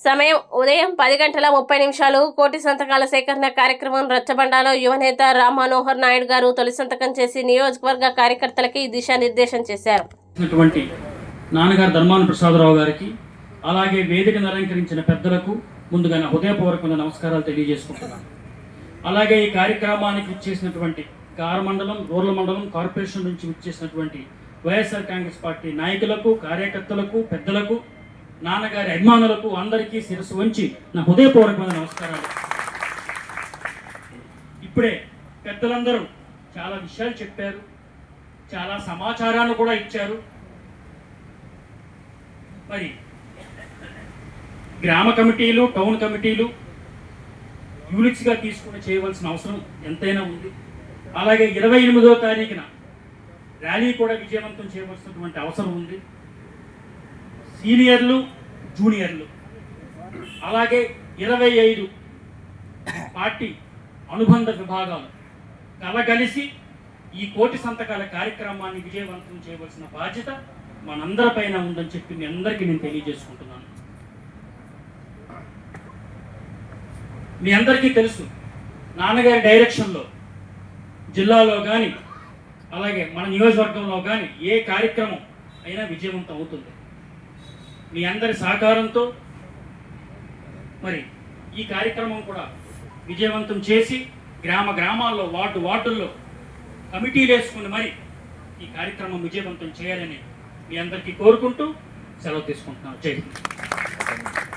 సమయం ఉదయం 10:30 కోటి సంతకాల సేకరణ కార్యక్రమం రచ్చబండలో యువనేత రామ్ మనోహర్ నాయుడు గారు తొలి సంతకం చేసి నియోజకవర్గ కార్యకర్తలకి దిశానిర్దేశం చేశారు. నాన్నగారు ధర్మాన ప్రసాదరావు గారికి అలాగే వేదికను అలంకరించిన పెద్దలకు ముందుగా నా హృదయపూర్వకమైన నమస్కారాలు తెలియజేసుకుంటున్నాను. అలాగే ఈ కార్యక్రమానికి ఇచ్చేసినటువంటి కారమండలం, రూరల్ మండలం, కార్పొరేషన్ నుంచి ఇచ్చేసినటువంటి వైఎస్ఆర్ కాంగ్రెస్ పార్టీ నాయకులకు, కార్యకర్తలకు, పెద్దలకు, నాన్నగారి అభిమానులకు అందరికీ శిరస్సు వంచి నా హృదయపూర్వకమైన నమస్కారాలు. ఇప్పుడే పెద్దలందరూ చాలా విషయాలు చెప్పారు, చాలా సమాచారాన్ని కూడా ఇచ్చారు. మరి గ్రామ కమిటీలు, టౌన్ కమిటీలు యూనిట్స్గా తీసుకుని చేయవలసిన అవసరం ఎంతైనా ఉంది. అలాగే 28వ తారీఖున ర్యాలీ కూడా విజయవంతం చేయవలసినటువంటి అవసరం ఉంది. సీనియర్లు, జూనియర్లు, అలాగే 25 పార్టీ అనుబంధ విభాగాలు కలగలిసి ఈ కోటి సంతకాల కార్యక్రమాన్ని విజయవంతం చేయవలసిన బాధ్యత మనందరిపైన ఉందని చెప్పి మీ అందరికీ నేను తెలియజేసుకుంటున్నాను. మీ అందరికీ తెలుసు, నాన్నగారి డైరెక్షన్లో జిల్లాలో కానీ అలాగే మన నియోజకవర్గంలో కానీ ఏ కార్యక్రమం అయినా విజయవంతం అవుతుంది. మీ అందరి సహకారంతో మరి ఈ కార్యక్రమం కూడా విజయవంతం చేసి గ్రామాల్లో, వార్డుల్లో కమిటీలు వేసుకుని మరి ఈ కార్యక్రమం విజయవంతం చేయాలని మీ అందరికీ కోరుకుంటూ సెలవు తీసుకుంటున్నాను. జై హింద్.